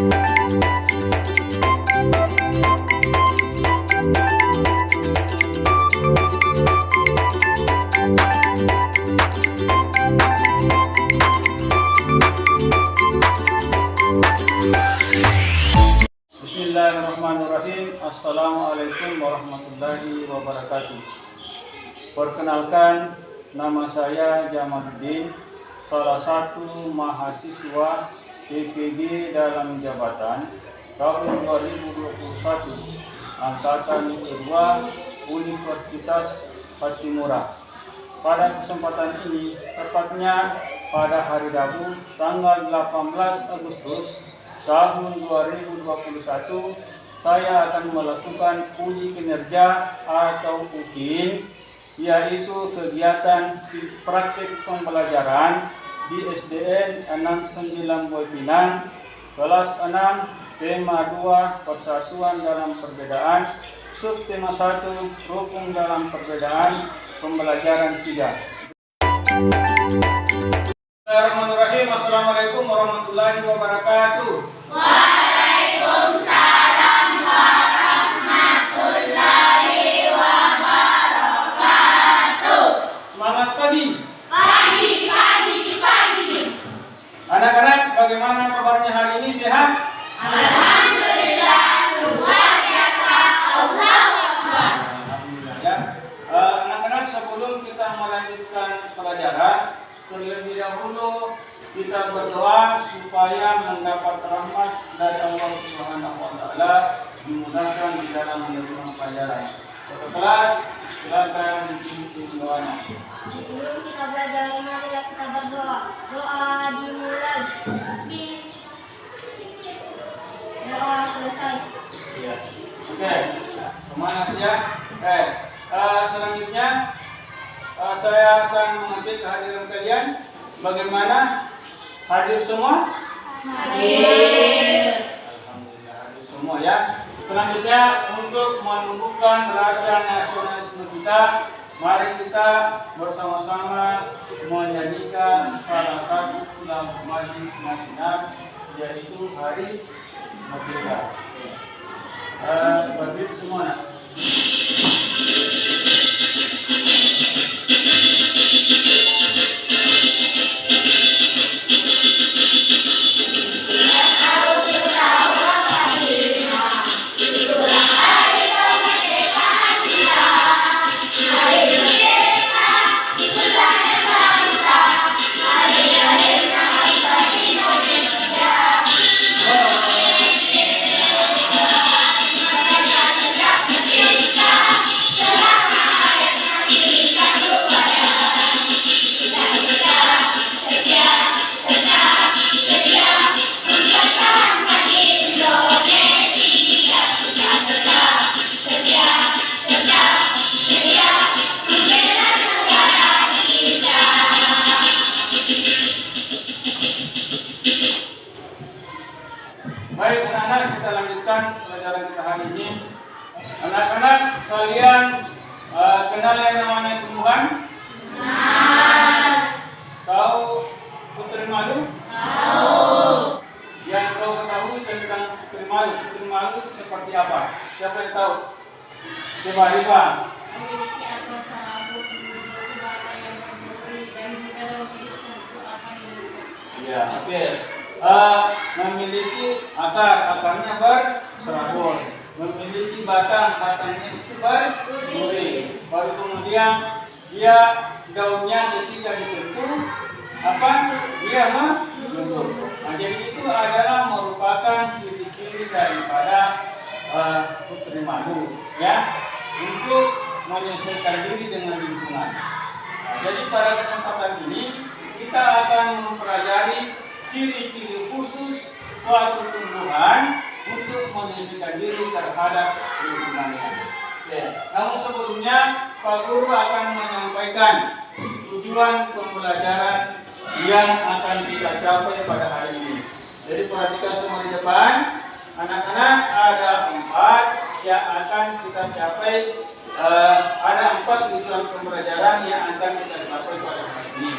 Bismillahirrahmanirrahim. Assalamualaikum warahmatullahi wabarakatuh. Perkenalkan, nama saya Jamaluddin, salah satu mahasiswa PPG dalam jabatan tahun 2021 angkatan kedua Universitas Patimura. Pada kesempatan ini, tepatnya pada hari Rabu tanggal 18 Agustus tahun 2021, saya akan melakukan uji kinerja atau UKIN, yaitu kegiatan praktik pembelajaran di SDN 69 Boy Pinang, kelas 6, tema 2, persatuan dalam perbedaan, subtema 1, rukun dalam perbedaan, pembelajaran 3. Bismillahirrahmanirrahim. Assalamualaikum warahmatullahi wabarakatuh. Waalaikumsalam warahmatullahi wabarakatuh. Semangat pagi. Pagi. Anak-anak, bagaimana kabarnya hari ini? Sehat? Alhamdulillah, luar biasa. Allahu Akbar. Alhamdulillah ya. Anak-anak, sebelum kita melanjutkan pelajaran, terlebih dahulu kita berdoa supaya mendapat rahmat dari Allah Subhanahu wa taala, dimudahkan di dalam menerima pelajaran. Satu kelas, silakan dipimpin doanya. Sebelum kita belajar, marilah kita berdoa. Doa dimulai. Doa selesai. Ya. Oke, semangat ya. Selanjutnya saya akan mengecek kehadiran kalian. Bagaimana? Hadir semua? Hadir. Alhamdulillah hadir semua ya. Selanjutnya, untuk menumbuhkan rasa nasionalisme kita, mari kita bersama-sama menyanyikan salah satu lagu majlis nasional, yaitu Hari Merdeka. Berdiri semua nak. Baik anak-anak, kita lanjutkan pelajaran kita hari ini. Anak-anak, kalian kenal yang namanya tumbuhan? Tahu putri malu? Tahu. Yang kau ketahui tentang putri malu itu seperti apa? Siapa yang tahu? Coba Rifa. Memiliki akar serabut, warna yang berduri, dan dalam diri satu akar yang Ya, oke. Memiliki akarnya berserabut, memiliki batangnya itu berduri. Baru kemudian dia daunnya ketika disentuh dia melembut. Nah, jadi itu adalah merupakan ciri-ciri daripada putri madu ya, untuk menyesuaikan diri dengan lingkungan. Nah, jadi pada kesempatan ini kita akan mempelajari ciri-ciri khusus suatu tumbuhan untuk menyesuaikan diri terhadap lingkungannya. Namun sebelumnya Pak Guru akan menyampaikan tujuan pembelajaran yang akan kita capai pada hari ini. Jadi perhatikan semua di depan. Anak-anak, ada 4 yang akan kita capai. Ada 4 tujuan pembelajaran yang akan kita capai pada hari ini.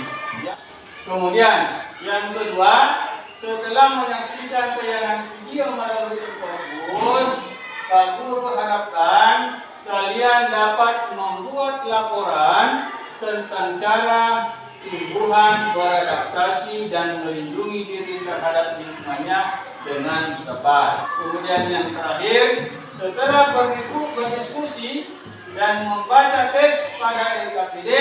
Kemudian yang kedua, setelah menyaksikan tayangan yang melalui fokus, Pak Guru harapkan kalian dapat membuat laporan tentang cara tumbuhan beradaptasi dan melindungi diri terhadap lingkungannya dengan tepat. Kemudian yang terakhir, setelah berdiskusi dan membaca teks pada LKPD,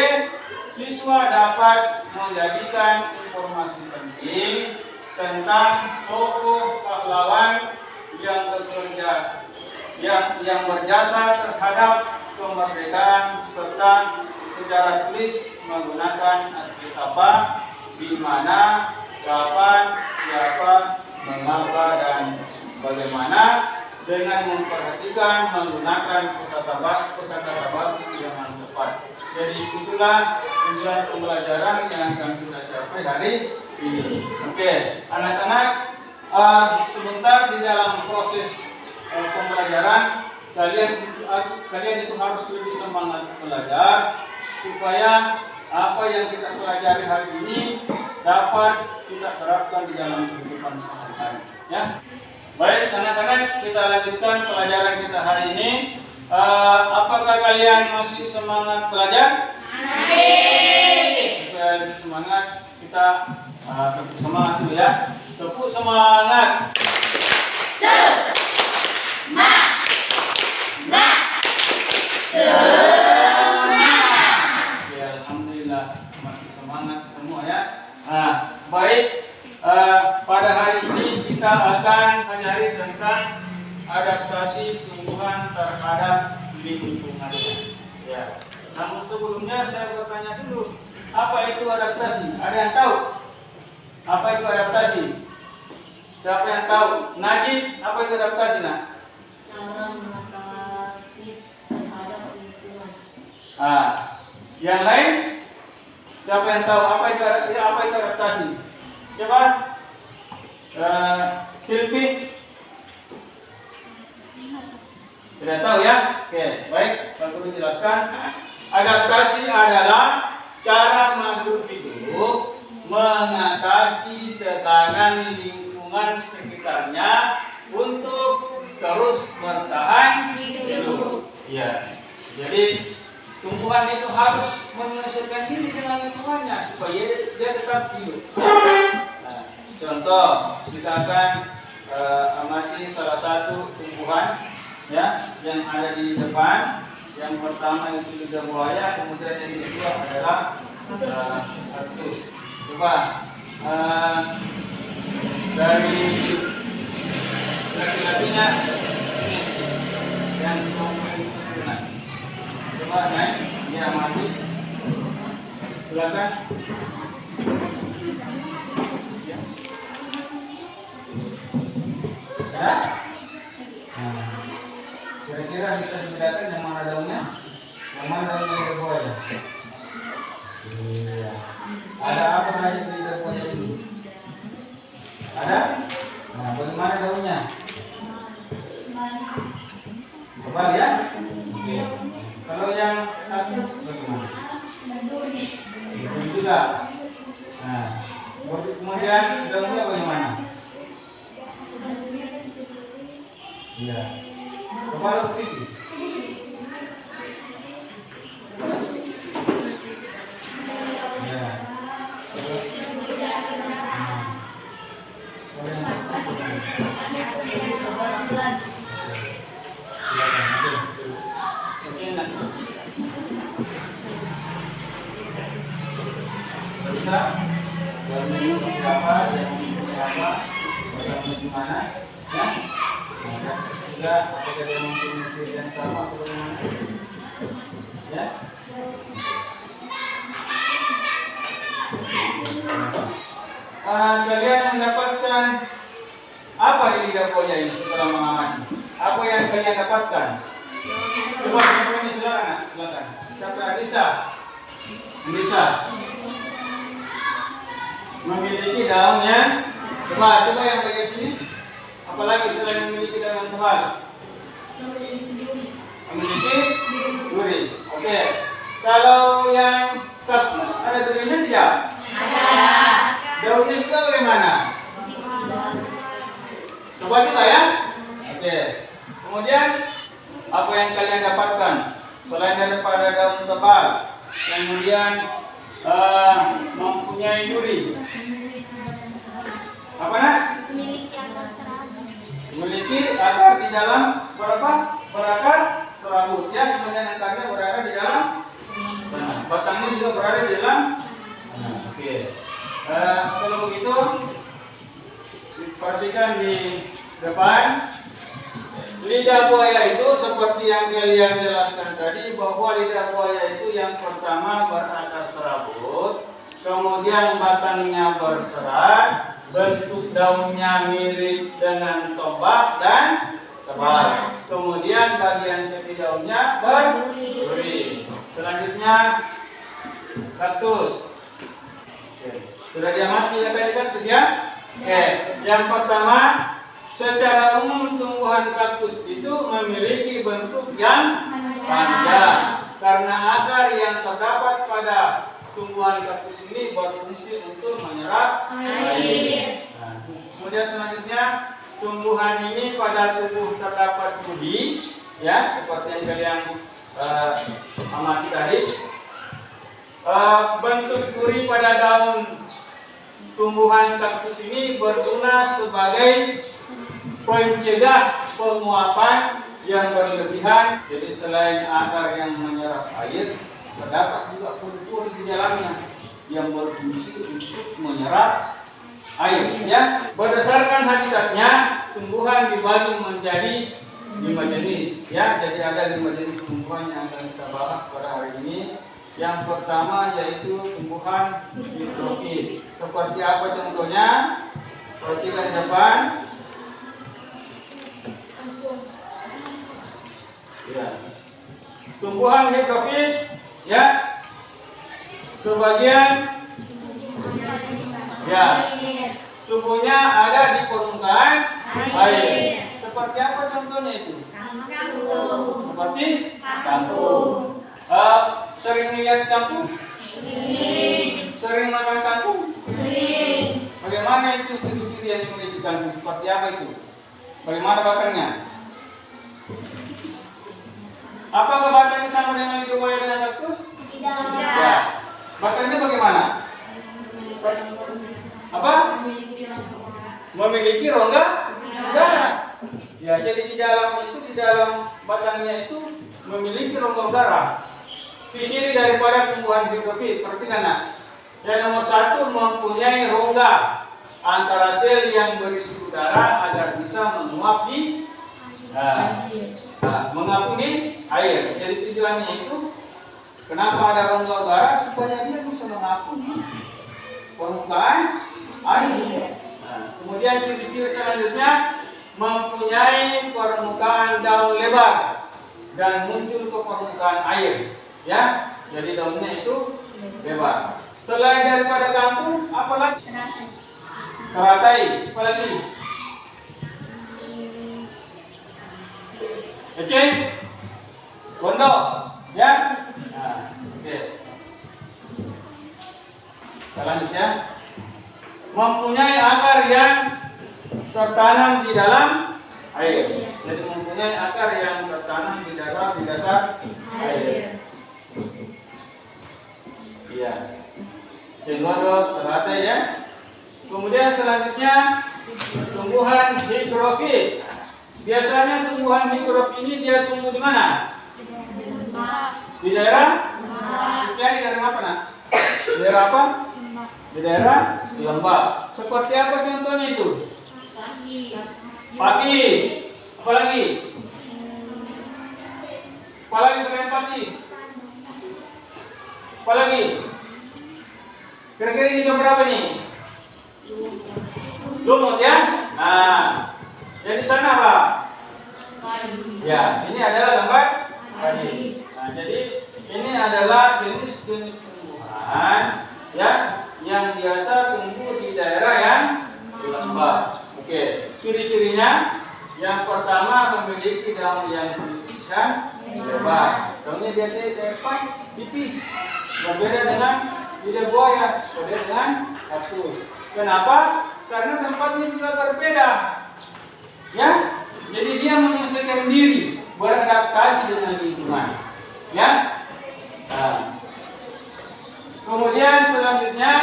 siswa dapat menjadikan informasi penting tentang tokoh pahlawan yang bekerja yang berjasa terhadap kemerdekaan serta secara tulis menggunakan aspek apa, di mana, kapan, siapa, mengapa, dan bagaimana, dengan memperhatikan menggunakan kosakata baku yang tepat. Jadi itulah tujuan pembelajaran yang akan kita capai hari ini. Oke, anak-anak, sebentar di dalam proses pembelajaran kalian itu harus lebih semangat belajar supaya apa yang kita pelajari hari ini dapat kita terapkan di dalam kehidupan sehari-hari. Ya, baik anak-anak, kita lanjutkan pelajaran kita hari ini. Apakah kalian masih semangat belajar? Masih. Supaya lebih semangat, kita tepuk semangat dulu ya. Tepuk semangat. Baik, pada hari ini kita akan mencari tentang adaptasi tumbuhan terhadap lingkungan. Ya. Namun sebelumnya saya bertanya dulu, apa itu adaptasi? Ada yang tahu? Apa itu adaptasi? Siapa yang tahu? Najib, apa itu adaptasi, Nak? Cara mengatasi terhadap lingkungan. Yang lain? Siapa yang tahu apa itu adaptasi? Coba, Silvi. Sudah tahu ya? Oke, baik. Pak Guru jelaskan. Adaptasi adalah cara makhluk hidup mengatasi tekanan lingkungan sekitarnya untuk terus bertahan hidup. Ya. Jadi tumbuhan itu harus menyelesaikan diri dengan lingkungannya supaya dia tetap hidup. Nah, contoh, kita akan amati salah satu tumbuhan ya yang ada di depan. Yang pertama itu lidah buaya, kemudian yang kedua adalah kaktus. Coba dari laki-lakinya ini yang kemudian. Coba naik, dia amati. Silakan. Ya. Kira-kira bisa dibedakan yang mana daunnya? Yang mana daunnya lidah buaya? Iya. Ada apa saja di lidah buaya ini? Ada? Nah, bagaimana daunnya? Tebal ya? Oke. Kalau yang kaktus bagaimana? Berduri juga. Nah, kemudian daunnya bagaimana? Iya. Kepala tipis. Ya. Bisa. Berapa yang berapa? Bagaimana? Ya. Juga apakah dia mempunyai yang sama atau bagaimana? Ya. Kalian mendapatkan apa di lidah buaya ini setelah mengamati? Apa yang kalian dapatkan? Coba ini silakan. Siapa Anissa? Anissa. Memiliki daunnya. Coba yang bagian sini. Apalagi selain memiliki daun yang tebal? Memiliki duri. Oke. Kalau yang kaktus ada durinya tidak? Ada. Daunnya juga bagaimana? Coba juga ya. Oke. Kemudian apa yang kalian dapatkan selain daripada daun tebal, kemudian mempunyai duri. Apa nak? Memiliki akar di dalam berapa? Berakar serabut ya. Kemudian akarnya berada di dalam. Nah, batangnya juga berada di dalam. Nah, oke. Kalau begitu, perhatikan di depan. Lidah buaya itu seperti yang kalian jelaskan tadi, bahwa lidah buaya itu yang pertama berakar serabut, kemudian batangnya berserat, bentuk daunnya mirip dengan tombak dan tebal. Kemudian bagian tepi daunnya berduri. Selanjutnya kaktus. Oke. Sudah diamati ya tadi kaktus ya? Oke. Yang pertama, secara umum tumbuhan kaktus itu memiliki bentuk yang panjang karena akar yang terdapat pada tumbuhan kaktus ini berfungsi untuk menyerap air. Nah, kemudian selanjutnya tumbuhan ini pada tubuh terdapat budi, ya seperti yang kalian amati tadi. Bentuk duri pada daun tumbuhan kaktus ini berguna sebagai pencegah penguapan yang berlebihan. Jadi selain akar yang menyerap air, terdapat juga pur-pur di dalamnya yang berfungsi untuk menyerap air. Ya, berdasarkan habitatnya, tumbuhan dibagi menjadi 5 jenis. Ya, jadi ada 5 jenis tumbuhan yang akan kita bahas pada hari ini. Yang pertama yaitu tumbuhan hidrofit. Seperti apa contohnya? Perhatikan di depan. Ya. Tumbuhan hidrofit, ya, sebagian ya tubuhnya ada di permukaan air. Seperti apa contohnya itu? Seperti kangkung. Sering melihat kangkung? Sering makan kangkung? Bagaimana itu ciri-ciri yang dimiliki kangkung? Seperti apa itu? Bagaimana batangnya? Apakah batangnya sama dengan lidah buaya dengan kaktus? Tidak. Ya. Batangnya bagaimana? Apa? Memiliki rongga udara. Ya, jadi di dalam batangnya itu memiliki rongga udara. Ciri daripada tumbuhan hidrofit, perhatikan nak. Yang nomor 1 mempunyai rongga antara sel yang berisi udara agar bisa menguap di mengampuni air. Jadi tujuannya itu kenapa ada rongga udara, supaya dia bisa mengampuni permukaan air. Kemudian ciri-ciri selanjutnya mempunyai permukaan daun lebar dan muncul ke permukaan air. Ya, jadi daunnya itu lebar. Selain daripada kangkung, apa lagi? Teratai, apa lagi? Oke, gondok, ya. Nah, oke. Selanjutnya, mempunyai akar yang tertanam di dalam air. Jadi mempunyai akar yang tertanam di dasar air. Iya. Gondok, teratai ya. Kemudian selanjutnya tumbuhan hidrofit. Biasanya tumbuhan hidrofit ini dia tumbuh di mana? Di daerah? Di daerah apa nak? Di daerah apa? Di daerah lembab. Seperti apa contohnya itu? Pakis. Apa lagi? Apa lagi selain pakis? Apa lagi? Kira-kira ini jam berapa nih? Lumut ya? Nah, jadi sana apa? Ya, ini adalah lembat padi. Nah, jadi ini adalah jenis-jenis tumbuhan ya yang biasa tumbuh di daerah yang lembab. Oke, ciri-cirinya yang pertama memiliki daun yang tipis dan lebar. Daunnya biasanya tipis, berbeda dengan lidah buaya, berbeda dengan kaktus. Kenapa? Karena tempatnya juga berbeda. Ya, jadi dia menyesuaikan diri, beradaptasi dengan lingkungan. Ya. Nah. Kemudian selanjutnya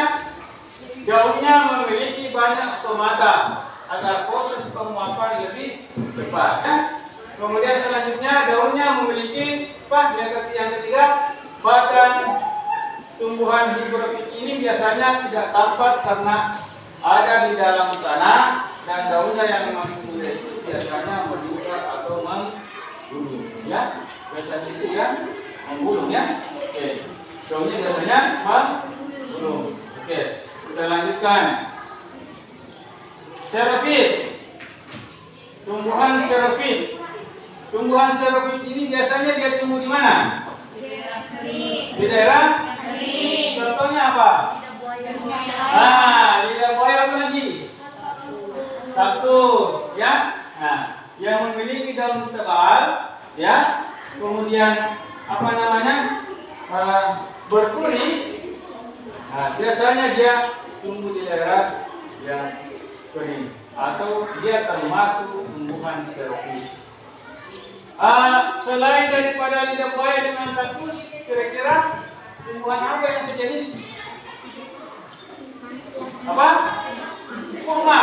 daunnya memiliki banyak stomata agar proses penguapan lebih cepat. Ya. Kemudian selanjutnya daunnya memiliki yang ketiga, batang tumbuhan hibrofit ini biasanya tidak tampak karena ada di dalam tanah dan daunnya yang masih muda itu biasanya meningkat atau menggulung. Ya, biasanya itu yang menggulung ya. Oke. Daunnya biasanya menggulung. Oke, kita lanjutkan. Xerophyt. Tumbuhan xerophyt. Tumbuhan xerophyt ini biasanya dia tumbuh di mana? Di daerah? Contohnya apa? Lidah buaya apa lagi? Kaktus, ya. Nah, yang memiliki daun tebal, ya. Kemudian apa namanya? Berpuri. Nah, biasanya dia tumbuh di daerah yang kering atau dia termasuk tumbuhan xerophyt. Selain daripada lidah buaya dengan kaktus, kira-kira tumbuhan apa yang sejenis? Apa? Kurma.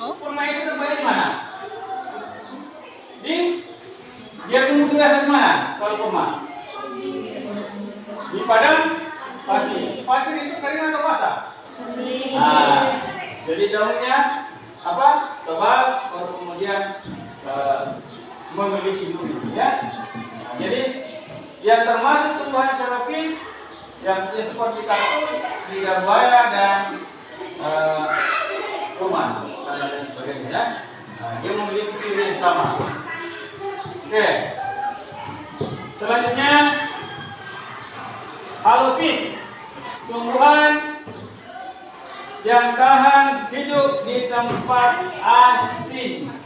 Kurma itu terbaik di mana? Dia tumbuh di dasar mana? Kalau kurma? Di padang pasir. Pasir itu kering atau basah? Jadi daunnya apa? Tebal, baru kemudian memiliki duri. Ya. Nah, jadi yang termasuk tumbuhan xerophyt yang seperti kaktus, lidah buaya dan kurma dan sebagainya. Ya. Nah, dia memiliki ciri yang sama. Oke. Selanjutnya halofit, tumbuhan yang tahan hidup di tempat asin.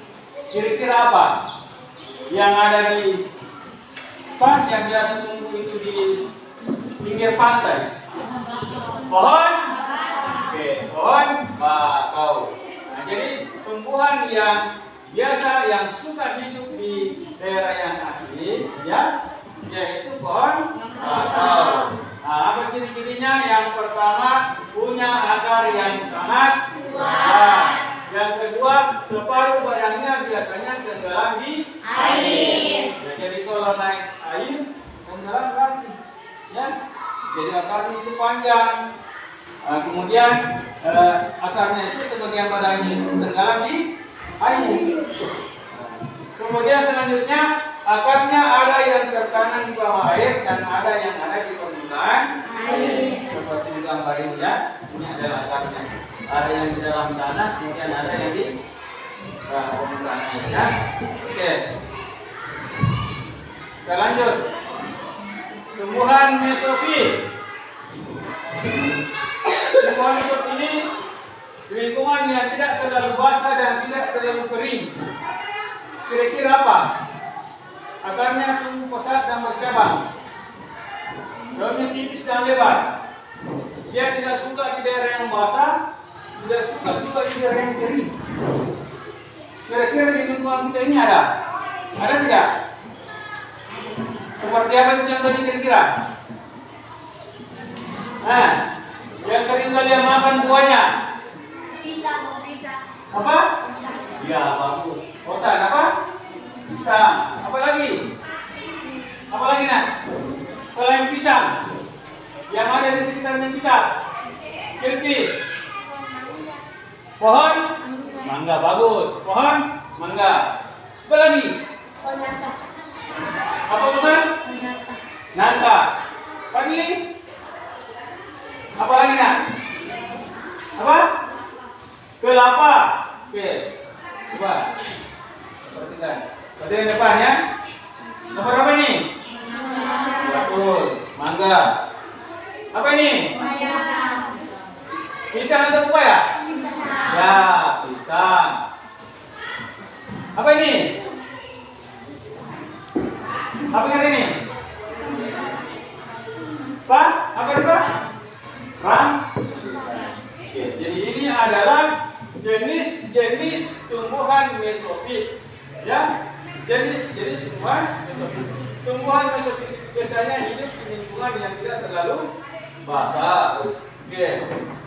Kira-kira apa yang ada di yang biasa tumbuh itu di pinggir pantai? Pohon? Oke, pohon bakau. Nah, jadi tumbuhan yang biasa yang suka hidup di daerah yang asli, ya, yaitu pohon bakau. Nah, apa ciri-cirinya? Yang pertama, punya akar yang sangat kuat. Yang kedua, separuh badannya biasanya tenggelam di air. Ya, jadi kalau naik air, tenggelam lagi. Ya, jadi akarnya itu panjang. Kemudian akarnya itu sebagian badannya itu tenggelam di air. Kemudian selanjutnya akarnya ada yang tertanam di bawah air dan ada yang ada di permukaan air. Seperti di gambar ini ya, ini adalah akarnya. Ada yang di dalam tanah, kemudian ada yang di permukaan air. Ya. Oke. Kita lanjut. Tumbuhan mesofit. Tumbuhan mesofit ini di lingkungan yang tidak terlalu basah dan tidak terlalu kering. Kira-kira apa? Akarnya tumbuh pesat dan bercabang. Daunnya tipis dan lebar. Dia tidak suka di daerah yang basah, tidak suka juga di daerah yang kering. Kira-kira di lingkungan kita ini ada? Ada tidak? Seperti apa itu yang tadi kira-kira? Nah, yang sering kalian makan buahnya? Pisang. Apa? Ya, bagus. Bosan apa? Pisang. Apa lagi? Apa lagi nak? Selain pisang, yang ada di sekitarnya kita? Kira-kira? Pohon? Mangga, bagus. Pohon? Mangga. Apa lagi? Apa pesan? Nangka. Pagi? Apa lagi nak? Apa? Kelapa. Oke. Coba. Perhatikan. Perhatikan depan ya. Nomor apa nih? Betul. Mangga. Apa ini? Pisang atau pepaya? Ya, pisang. Apa ini? Apa yang ini? Apa itu? Ram. Oke, jadi ini adalah jenis-jenis tumbuhan mesofit. Ya, jenis-jenis tumbuhan mesofit. Tumbuhan mesofit biasanya hidup di lingkungan yang tidak terlalu basah. Oke.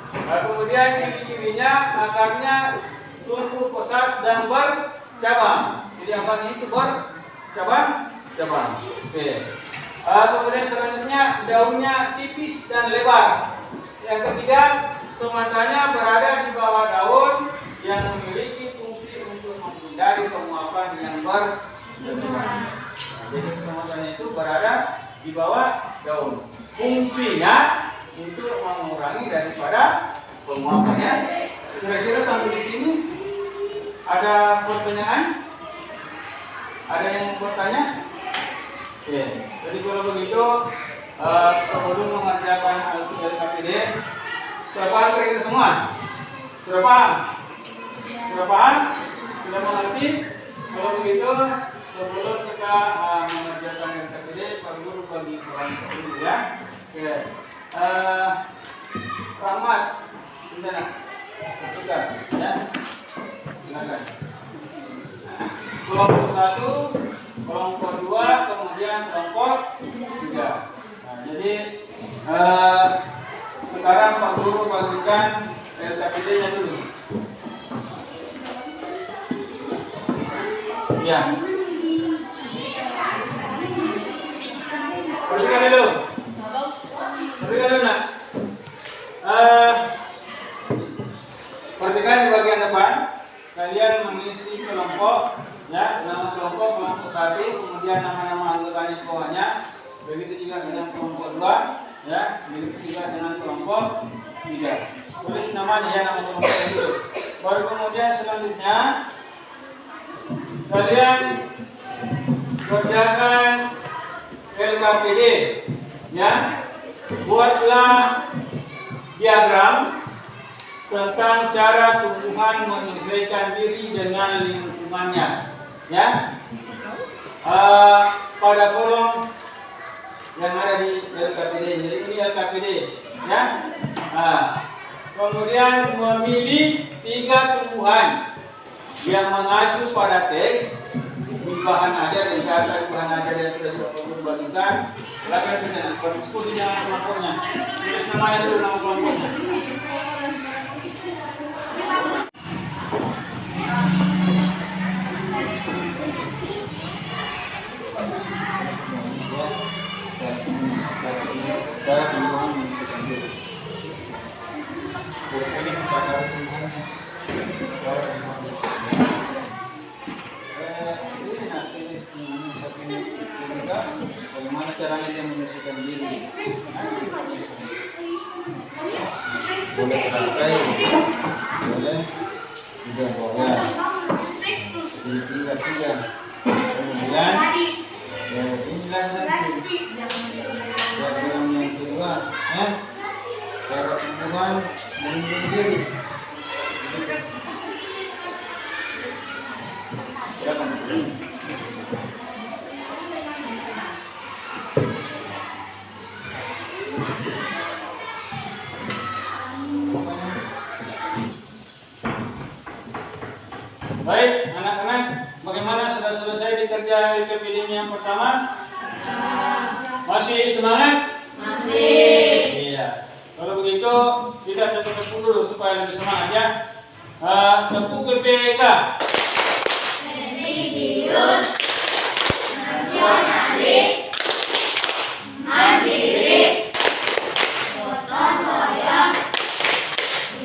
Nah, kemudian ciri-cirinya akarnya tumbuh pesat dan bercabang. Jadi akarnya itu bercabang. Oke. Kemudian selanjutnya daunnya tipis dan lebar. Yang ketiga, stomatanya berada di bawah daun yang memiliki fungsi untuk menghindari penguapan yang berlebihan. Jadi stomatanya itu berada di bawah daun. Fungsinya untuk mengurangi daripada penguapannya. Kira-kira sampai di sini ada pertanyaan? Ada yang mau bertanya? Oke. Jadi kalau begitu sebelum mengerjakan LKPD, sudah paham kira-kira semua? Sudah paham? Sudah paham? Sudah mengerti? Kalau begitu sebelum kita mengerjakan LKPD, Pak Guru bagi peran dulu ya. Oke. Rahmat, sebentar. Tukar, ya. Silakan. Kelompok 1, kelompok 2, kemudian kelompok 3. Nah, jadi sekarang Pak Guru bagikan LKPD-nya dulu. Ya. Perhatikan dulu. Perhatikan dulu, nak. Perhatikan di bagian depan. Kalian mengisi kelompok, ya, nama kelompok 1, kemudian nama-nama anggotanya di bawahnya. Begitu juga dengan kelompok 2, ya, begitu juga dengan kelompok 3. Tulis namanya, ya, nama kelompok itu. Baru kemudian selanjutnya kalian kerjakan LKPD, ya. Buatlah diagram tentang cara tumbuhan menyesuaikan diri dengan lingkungannya, ya. Pada kolom yang ada di LKPD, jadi ini LKPD, ya. Kemudian memilih 3 tumbuhan yang mengacu pada teks di bahan ajar dan misalkan bahan ajar yang sudah dibagikan. Silakan dengan berdiskusi dengan kelompoknya. Tulis namanya dulu, nama kelompoknya. Bagaimana caranya dia menyesuaikan diri? Boleh pakai, boleh tidak boleh. Jadi 3. Kemudian inilah nanti yang kedua, ya. Cara tumbuhan melindungi diri. Silakan. Baik, anak-anak, bagaimana sudah selesai dikerja LKPD yang pertama? Masih semangat? Masih. Iya. Kalau begitu kita tepuk dulu supaya lebih semangat, ya. Tepuk PPK. Religius, nasionalis, mandiri, gotong royong,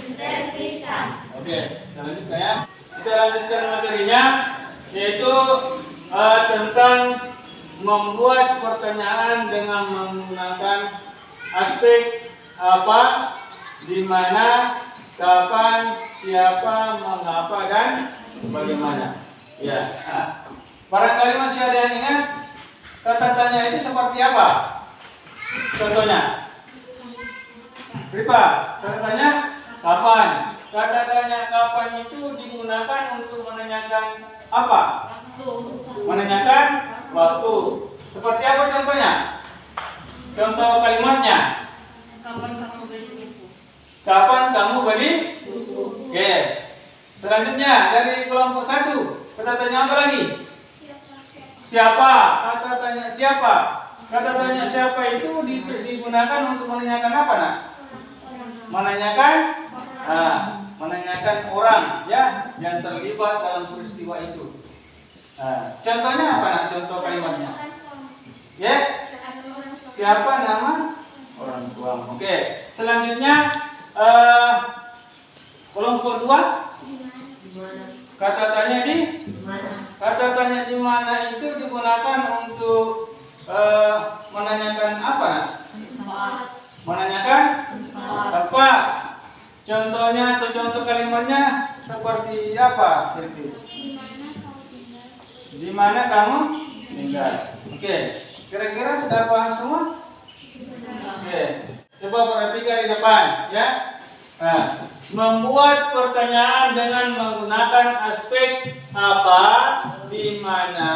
integritas. Oke, selanjutnya ya. Kita lanjutkan materinya, yaitu tentang membuat pertanyaan dengan menggunakan aspek apa, di mana, kapan, siapa, mengapa, dan bagaimana. Ya. Barangkali masih ada yang ingat kata tanya itu seperti apa? Contohnya, Ripa, kata tanya kapan? Kata tanya kapan itu digunakan untuk menanyakan apa? Menanyakan waktu. Seperti apa contohnya? Contoh kalimatnya. Kapan kamu beli buku? Kapan kamu beli buku? Oke. Selanjutnya dari kelompok 1, kata tanya apa lagi? Siapa? Kata tanya siapa? Kata tanya siapa itu digunakan untuk menanyakan apa, nak? Menanyakan, menanyakan orang ya yang terlibat dalam peristiwa itu. Contohnya apa, nak? Contoh kalimatnya. Ya, siapa nama orang tua? Oke. Selanjutnya kelompok 2, kata tanya di mana itu digunakan untuk menanyakan apa? Menanyakan tempat. Contohnya atau contoh kalimatnya seperti apa, Sirtis? Di mana kamu tinggal? Oke. Kira-kira sudah paham semua? Oke. Coba perhatikan di depan, ya. Membuat pertanyaan dengan menggunakan aspek apa, di mana,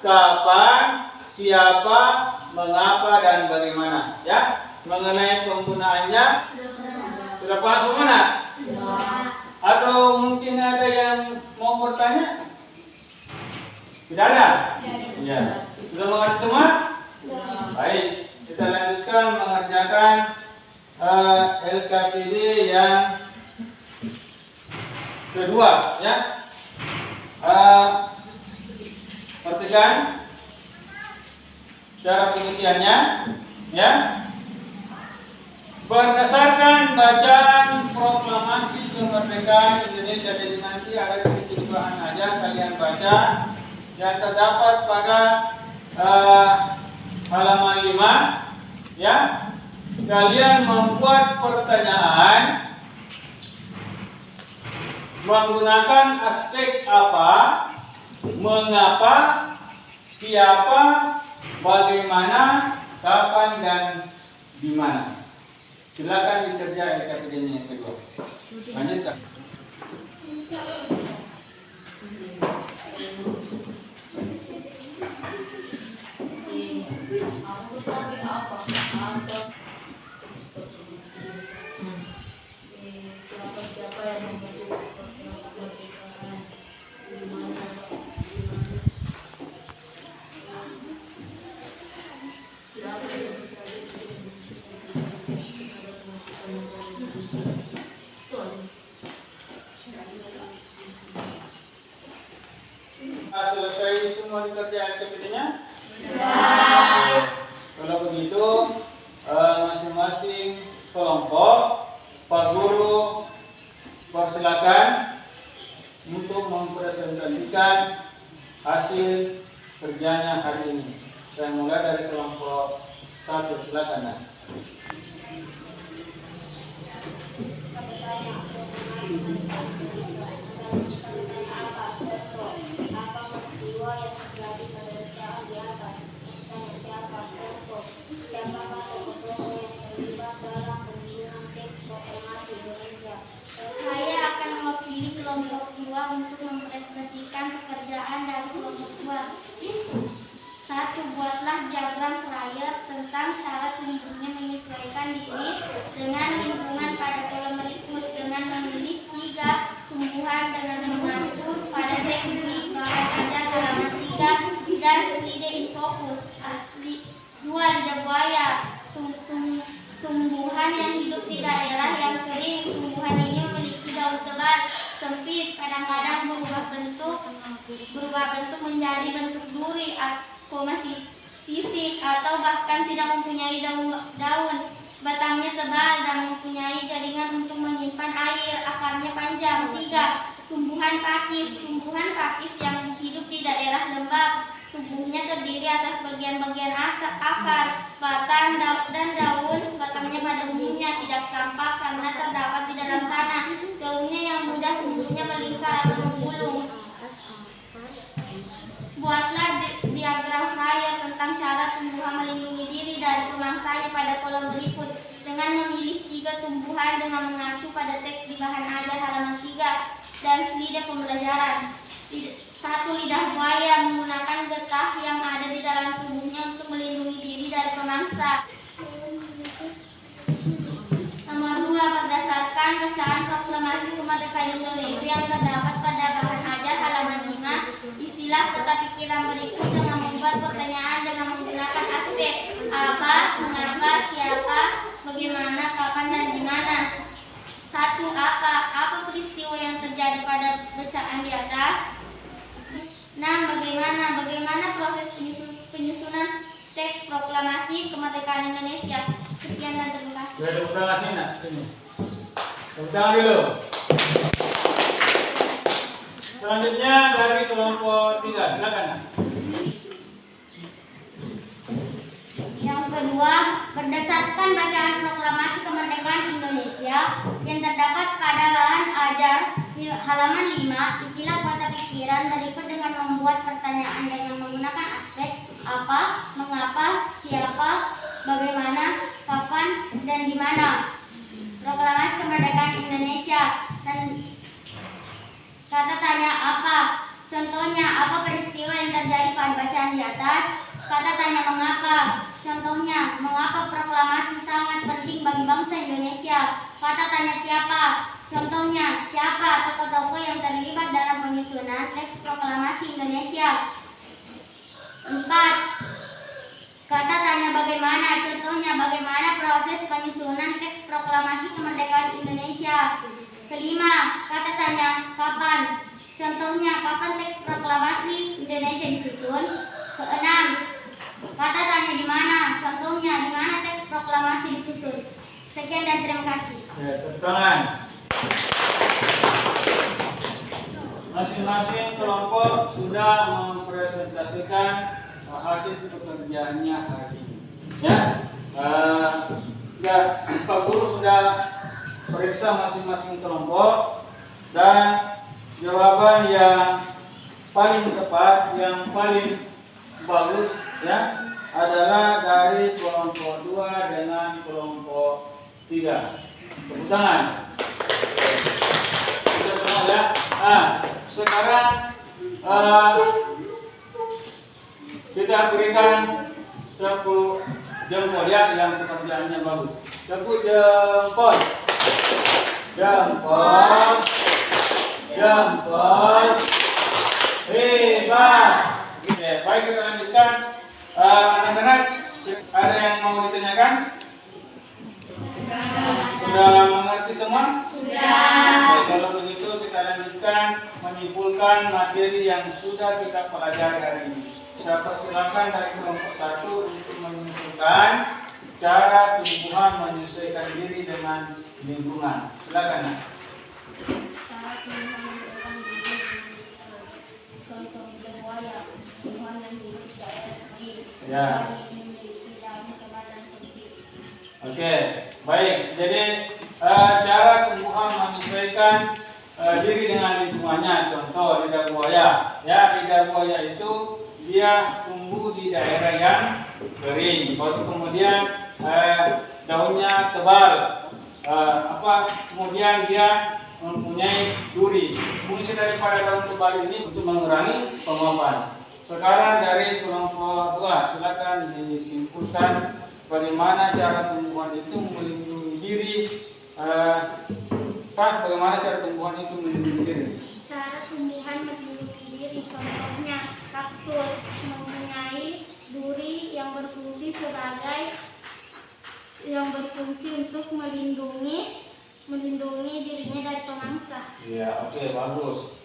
kapan, siapa, mengapa, dan bagaimana. Ya, mengenai penggunaannya sudah paham semua, nak? Atau mungkin ada yang mau bertanya? Tidak ada? Ya. Sudah mengerti semua? Baik, kita lanjutkan mengerjakan LKPD yang kedua, ya. Perhatikan cara pengisiannya, ya. Berdasarkan bacaan proklamasi kemerdekaan Indonesia, jadi nanti ada di situ bahan aja kalian baca yang terdapat pada halaman 5, ya. Kalian membuat pertanyaan menggunakan aspek apa, mengapa, siapa, bagaimana, kapan, dan di mana. Silakan dikerjakan LKPD-nya yang kedua. Lanjutkan. Siapa yang membuat kemerdekaan, di mana, siapa yang bisa selesai semua dikerjakan LKPD-nya? Kalau begitu masing-masing kelompok, Pak Guru persilakan untuk mempresentasikan hasil kerjanya hari ini. Saya mulai dari kelompok 1, silakan, nak. Saya akan mewakili kelompok 2 untuk mempresentasikan pekerjaan dari kelompok 2. 1. Buatlah diagram flyer tentang cara tumbuhnya menyesuaikan diri dengan lingkungan pada kolom berikut dengan memilih 3 tumbuhan dengan mengacu pada teks di bahan ajar halaman 3 dan slide in fokus. 2. Lidah buaya, tumbuhan yang hidup di daerah yang kering. Tumbuhan ini memiliki daun tebal, sempit, kadang-kadang berubah bentuk menjadi bentuk duri, sisik, atau bahkan tidak mempunyai daun. Batangnya tebal dan mempunyai jaringan untuk menyimpan air. Akarnya panjang. 3. Tumbuhan pakis. Tumbuhan pakis yang hidup di daerah lembab. Tubuhnya terdiri atas bagian-bagian akar, batang, dan daun. Batangnya pada umumnya tidak tampak karena terdapat di dalam tanah. Daunnya yang mudah tumbuhnya melingkar atau menggulung. Buatlah diagram flyer tentang cara tumbuhan melindungi diri dari pemangsanya pada kolom berikut dengan memilih 3 tumbuhan dengan mengacu pada teks di bahan ajar halaman 3 dan slide pembelajaran. 1. Lidah buaya menggunakan getah yang ada di dalam tubuhnya untuk melindungi diri dari pemangsa. Nomor 2. Berdasarkan bacaan proklamasi kemerdekaan Indonesia yang terdapat pada bahan ajar halaman 5, istilah kota pikiran berikut dengan membuat pertanyaan dengan menggunakan aspek apa, mengapa, siapa, bagaimana, kapan, dan di mana. 1. Apa peristiwa yang terjadi pada bacaan di atas? 6. Bagaimana proses penyusunan teks proklamasi kemerdekaan Indonesia? Sekian dan terima kasih. Ya, tepuk tangan sini, nak. Sini. Tepuk tangan dulu. Selanjutnya dari kelompok 3, silakan. Nak. Yang kedua, berdasarkan bacaan proklamasi kemerdekaan Indonesia yang terdapat pada bahan ajar halaman 5, istilah kota pikiran berikut dengan membuat pertanyaan dengan menggunakan aspek apa, mengapa, siapa, bagaimana, kapan, dan di mana. Proklamasi kemerdekaan Indonesia dan kata tanya apa. Contohnya, apa peristiwa yang terjadi pada bacaan di atas? Kata tanya mengapa. Contohnya, mengapa proklamasi sangat penting bagi bangsa Indonesia? Kata tanya siapa? Contohnya, siapa tokoh-tokoh yang terlibat dalam penyusunan teks proklamasi Indonesia? 4. Kata tanya bagaimana. Contohnya, bagaimana proses penyusunan teks proklamasi kemerdekaan Indonesia? Kelima, kata tanya kapan. Contohnya, kapan teks proklamasi Indonesia disusun? Keenam, kata tanya di mana. Contohnya, di mana teks proklamasi disusun? Sekian dan terima kasih. Ya, tepuk tangan. Masing-masing kelompok sudah mempresentasikan hasil pekerjaannya hari ini. Ya, Pak Guru sudah periksa masing-masing kelompok dan jawaban yang paling tepat, yang paling bagus, ya, adalah dari kelompok 2 dengan kelompok 3. Tepuk tangan. Sudah semua ya. Sekarang kita berikan tepuk jempol ya yang pekerjaannya bagus. Tepuk jempol. Jempol. Jempol. Hebat. Oke, baik, kita lanjutkan. Anak-anak, ada yang mau ditanyakan? Sudah mengerti semua? Sudah. Kalau begitu kita lanjutkan menyimpulkan materi yang sudah kita pelajari hari ini. Saya persilakan dari kelompok 1 untuk menyimpulkan cara tumbuhan menyesuaikan diri dengan lingkungan. Silakan. Nak. Cara tumbuhan menyesuaikan diri contoh buaya, tumbuhan yang hidup di daerah kering. Ya. Memiliki daun tebal dan sempit. Oke, baik. Jadi cara tumbuhan menyesuaikan diri dengan lingkungannya. Contoh lidah buaya. Ya, lidah buaya itu dia tumbuh di daerah yang kering. Baru kemudian daunnya tebal. Kemudian dia mempunyai duri. Fungsi daripada daun tebal ini untuk mengurangi penguapan. Sekarang dari kelompok 2, silakan disimpulkan bagaimana cara tumbuhan itu melindungi diri. Bagaimana cara tumbuhan itu melindungi diri? Cara tumbuhan melindungi diri, contohnya kaktus mempunyai duri yang berfungsi untuk melindungi dirinya dari pemangsa. Ya, oke, bagus.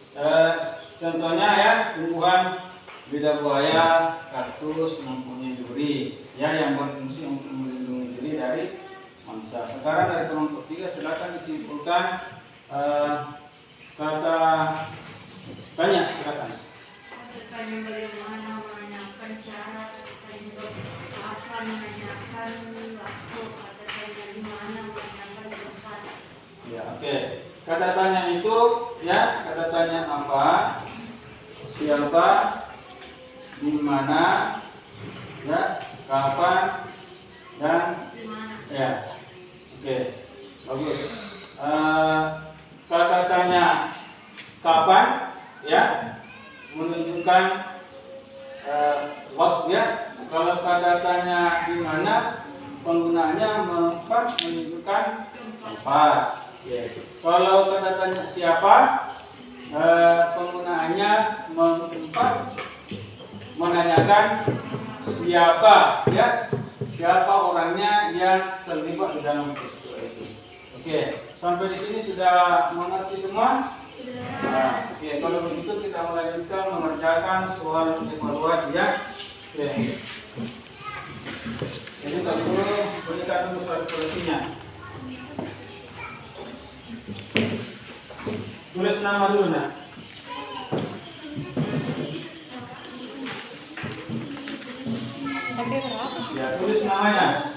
Contohnya ya, tumbuhan lidah buaya, kaktus mempunyai duri, ya, yang berfungsi untuk melindungi diri dari mangsa. Sekarang dari kelompok 3, silakan disimpulkan kata tanya, silakan. Bertanya bagaimana menanyakan cara apa menanyakan waktu, kata tanya di mana menanyakan tempat. Ya, oke. Kata tanya itu, ya, kata tanya apa, siapa, di mana, ya, kapan, dan Di mana? ya. Oke, bagus. Kata tanya kapan, ya, menunjukkan waktu, ya. Kalau kata tanya di mana, penggunaannya menunjukkan tempat. Ya. Kalau kata tanya siapa, penggunaannya menanyakan siapa, ya, siapa orangnya yang terlibat di dalam peristiwa itu. Oke, sampai di sini sudah mengerti semua? Nah, oke, kalau begitu kita melanjutkan mengerjakan soal evaluasi, ya. Oke. Jadi Kak Guru berikan dulu soal solusinya. Tulis nama dulu, nah. Ya, tulis namanya.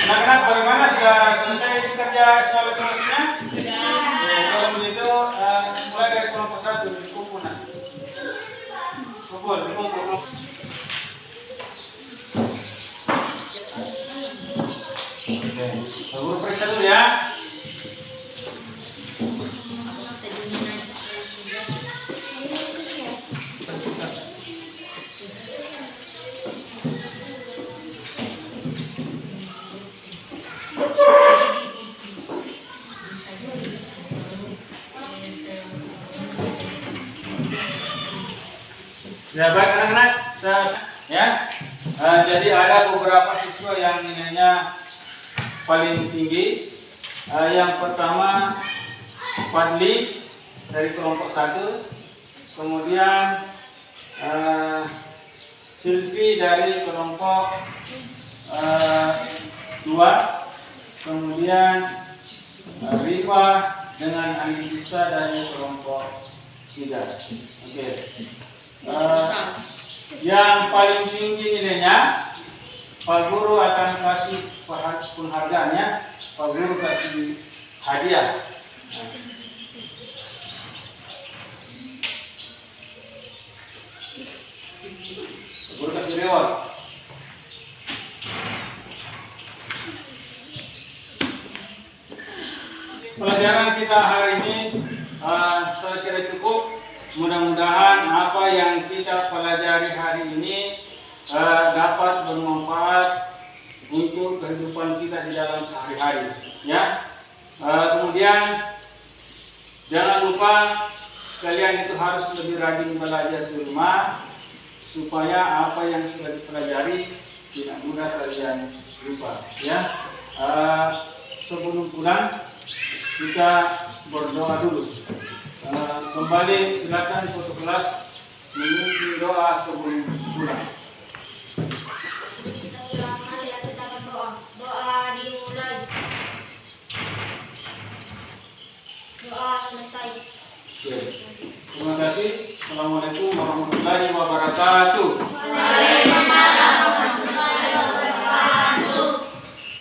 Anak-anak bagaimana, sudah selesai kerja soal kelompoknya? Ya, kalau begitu mulai dari kelompok 1 dikumpul nanti. Kumpul. Oke, Guru periksa dulu ya. Ya, baik anak-anak, ya. Jadi ada beberapa siswa yang nilainya paling tinggi. Yang pertama Fadli dari kelompok 1, kemudian Silvi dari kelompok 2, kemudian Rifa dengan Anissa dari kelompok 3. Oke. Yang paling tinggi nilainya, Pak Guru akan kasih penghargaannya. Pak Guru kasih hadiah. Pak Guru kasih reward. Pelajaran kita hari ini saya kira cukup. Mudah-mudahan apa yang kita pelajari hari ini dapat bermanfaat untuk kehidupan kita di dalam sehari-hari. Ya. Kemudian jangan lupa kalian itu harus lebih rajin belajar di rumah supaya apa yang sudah dipelajari tidak mudah kalian lupa. Ya. Sebelum pulang kita berdoa dulu. Kembali silakan foto kelas memimpin doa sebelum pulang.